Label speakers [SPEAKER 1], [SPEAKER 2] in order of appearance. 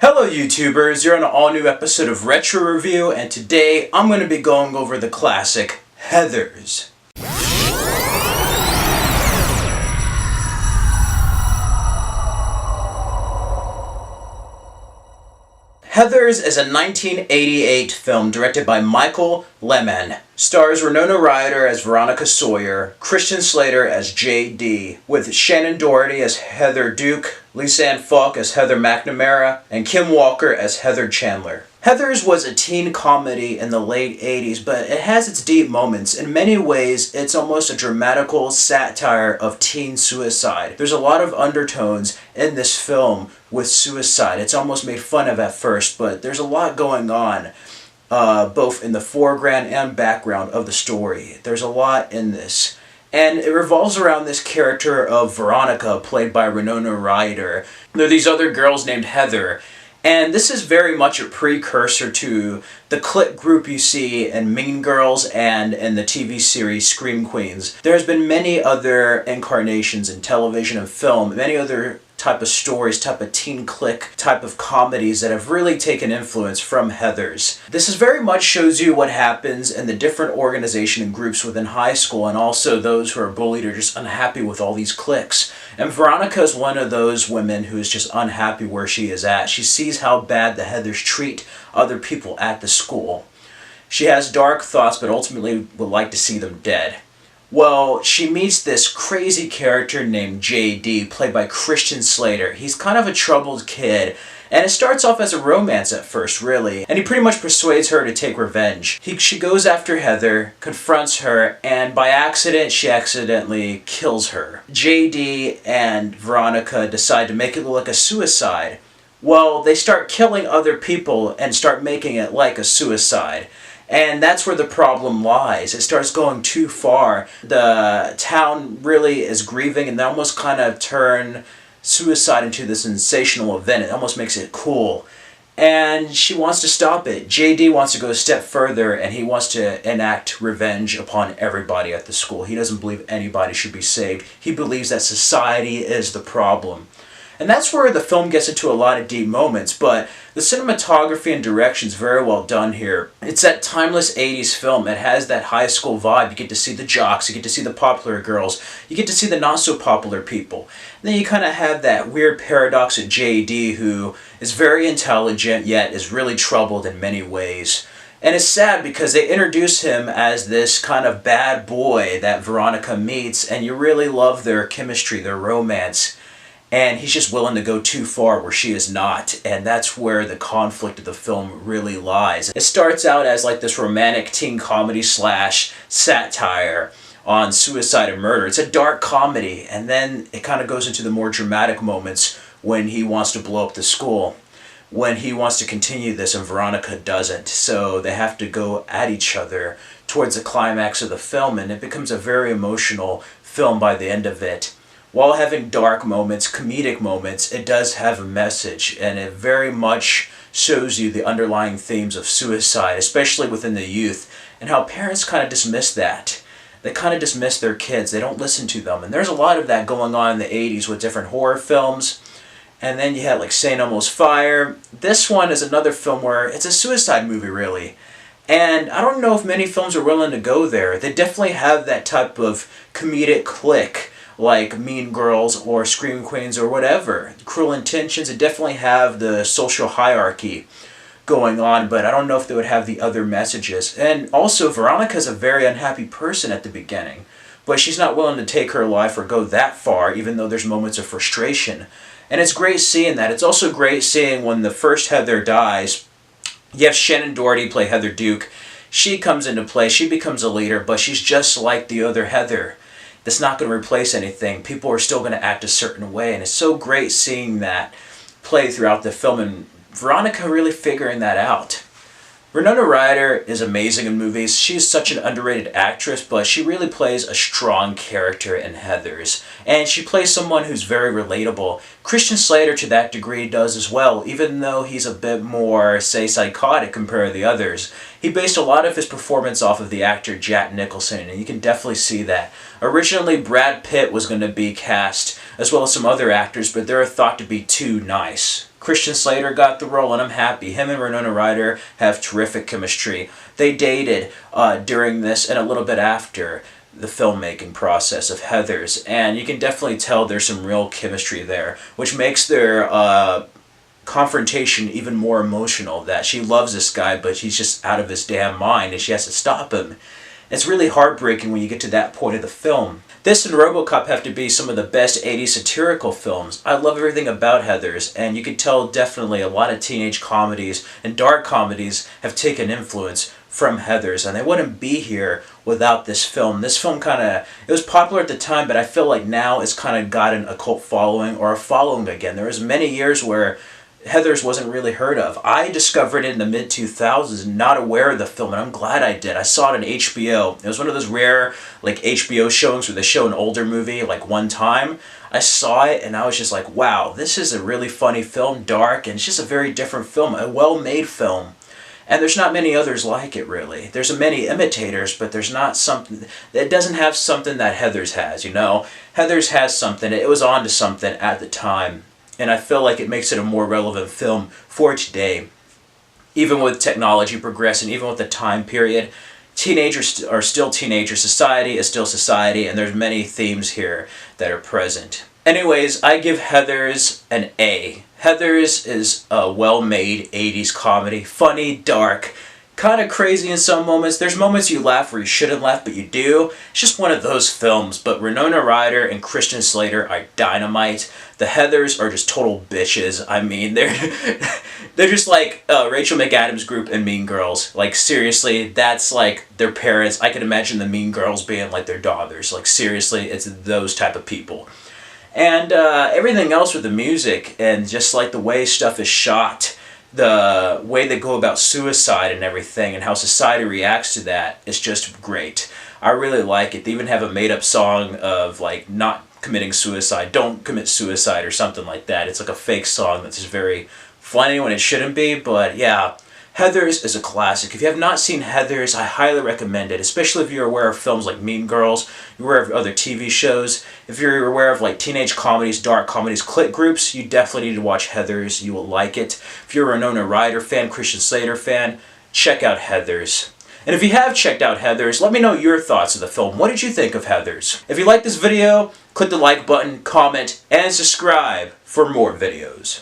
[SPEAKER 1] Hello YouTubers, you're on an all-new episode of Retro Review, and today I'm going to be going over the classic Heathers. Heathers is a 1988 film directed by Michael Lehmann. Stars Winona Ryder as Veronica Sawyer, Christian Slater as J.D., with Shannon Doherty as Heather Duke, Lisa-Ann Falk as Heather McNamara, and Kim Walker as Heather Chandler. Heathers was a teen comedy in the late 80s, but it has its deep moments. In many ways, it's almost a dramatical satire of teen suicide. There's a lot of undertones in this film with suicide. It's almost made fun of at first, but there's a lot going on, both in the foreground and background of the story. There's a lot in this. And it revolves around this character of Veronica, played by Winona Ryder. There are these other girls named Heather. And this is very much a precursor to the clique group you see in Mean Girls and in the TV series Scream Queens. There's been many other incarnations in television and film, many other type of stories, type of teen clique, type of comedies that have really taken influence from Heathers. This is very much shows you what happens in the different organization and groups within high school, and also those who are bullied or just unhappy with all these cliques. And Veronica is one of those women who is just unhappy where she is at. She sees how bad the Heathers treat other people at the school. She has dark thoughts, but ultimately would like to see them dead. Well, she meets this crazy character named J.D., played by Christian Slater. He's kind of a troubled kid, and it starts off as a romance at first, really. And he pretty much persuades her to take revenge. She goes after Heather, confronts her, and by accident, she accidentally kills her. J.D. and Veronica decide to make it look like a suicide. Well, they start killing other people and start making it like a suicide. And that's where the problem lies. It starts going too far. The town really is grieving, and they almost kind of turn suicide into this sensational event. It almost makes it cool. And she wants to stop it. JD wants to go a step further, and he wants to enact revenge upon everybody at the school. He doesn't believe anybody should be saved. He believes that society is the problem. And that's where the film gets into a lot of deep moments, but the cinematography and direction is very well done here. It's that timeless 80s film. It has that high school vibe. You get to see the jocks, you get to see the popular girls, you get to see the not so popular people. And then you kind of have that weird paradox of J.D., who is very intelligent yet is really troubled in many ways. And it's sad because they introduce him as this kind of bad boy that Veronica meets, and you really love their chemistry, their romance. And he's just willing to go too far where she is not. And that's where the conflict of the film really lies. It starts out as like this romantic teen comedy slash satire on suicide and murder. It's a dark comedy. And then it kind of goes into the more dramatic moments when he wants to blow up the school. When he wants to continue this and Veronica doesn't. So they have to go at each other towards the climax of the film. And it becomes a very emotional film by the end of it. While having dark moments, comedic moments, it does have a message, and it very much shows you the underlying themes of suicide, especially within the youth, and how parents kind of dismiss that. They kind of dismiss their kids. They don't listen to them, and there's a lot of that going on in the 80s with different horror films. And then you had like St. Elmo's Fire. This one is another film where it's a suicide movie, really. And I don't know if many films are willing to go there. They definitely have that type of comedic click, like Mean Girls or Scream Queens or whatever. Cruel Intentions, they definitely have the social hierarchy going on, but I don't know if they would have the other messages. And also, Veronica's a very unhappy person at the beginning, but she's not willing to take her life or go that far, even though there's moments of frustration. And it's great seeing that. It's also great seeing when the first Heather dies, you have Shannon Doherty play Heather Duke. She comes into play, she becomes a leader, but she's just like the other Heather. That's not going to replace anything. People are still going to act a certain way, and it's so great seeing that play throughout the film, and Veronica really figuring that out. Winona Ryder is amazing in movies. She's such an underrated actress, but she really plays a strong character in Heathers. And she plays someone who's very relatable. Christian Slater, to that degree, does as well, even though he's a bit more, say, psychotic compared to the others. He based a lot of his performance off of the actor Jack Nicholson, and you can definitely see that. Originally, Brad Pitt was going to be cast, as well as some other actors, but they're thought to be too nice. Christian Slater got the role, and I'm happy. Him and Winona Ryder have terrific chemistry. They dated during this and a little bit after the filmmaking process of Heathers, and you can definitely tell there's some real chemistry there, which makes their confrontation even more emotional, that she loves this guy, but he's just out of his damn mind, and she has to stop him. It's really heartbreaking when you get to that point of the film. This and RoboCop have to be some of the best 80s satirical films. I love everything about Heathers, and you can tell definitely a lot of teenage comedies and dark comedies have taken influence from Heathers, and they wouldn't be here without this film. This film it was popular at the time, but I feel like now it's kind of gotten a cult following, or a following again. There was many years where Heathers wasn't really heard of. I discovered it in the mid-2000s, not aware of the film, and I'm glad I did. I saw it on HBO. It was one of those rare HBO showings where they show an older movie one time. I saw it, and I was just like, wow, this is a really funny film, dark, and it's just a very different film, a well-made film. And there's not many others like it, really. There's many imitators, but there's not something... It doesn't have something that Heathers has, you know? Heathers has something. It was onto something at the time. And I feel like it makes it a more relevant film for today. Even with technology progressing, even with the time period, teenagers are still teenagers, society is still society, and there's many themes here that are present. Anyways, I give Heathers an A. Heathers is a well-made 80s comedy, funny, dark, kind of crazy in some moments. There's moments you laugh where you shouldn't laugh, but you do. It's just one of those films, but Winona Ryder and Christian Slater are dynamite. The Heathers are just total bitches. I mean, they're just like Rachel McAdams' group in Mean Girls. Seriously, that's their parents. I can imagine the Mean Girls being their daughters. Seriously, it's those type of people. And everything else with the music and just the way stuff is shot, the way they go about suicide and everything, and how society reacts to that is just great. I really like it. They even have a made-up song of not committing suicide, don't commit suicide, or something like that. It's a fake song that's just very funny when it shouldn't be, but yeah. Heathers is a classic. If you have not seen Heathers, I highly recommend it, especially if you're aware of films like Mean Girls, you're aware of other TV shows. If you're aware of teenage comedies, dark comedies, clique groups, you definitely need to watch Heathers. You will like it. If you're a Winona Ryder fan, Christian Slater fan, check out Heathers. And if you have checked out Heathers, let me know your thoughts of the film. What did you think of Heathers? If you like this video, click the like button, comment, and subscribe for more videos.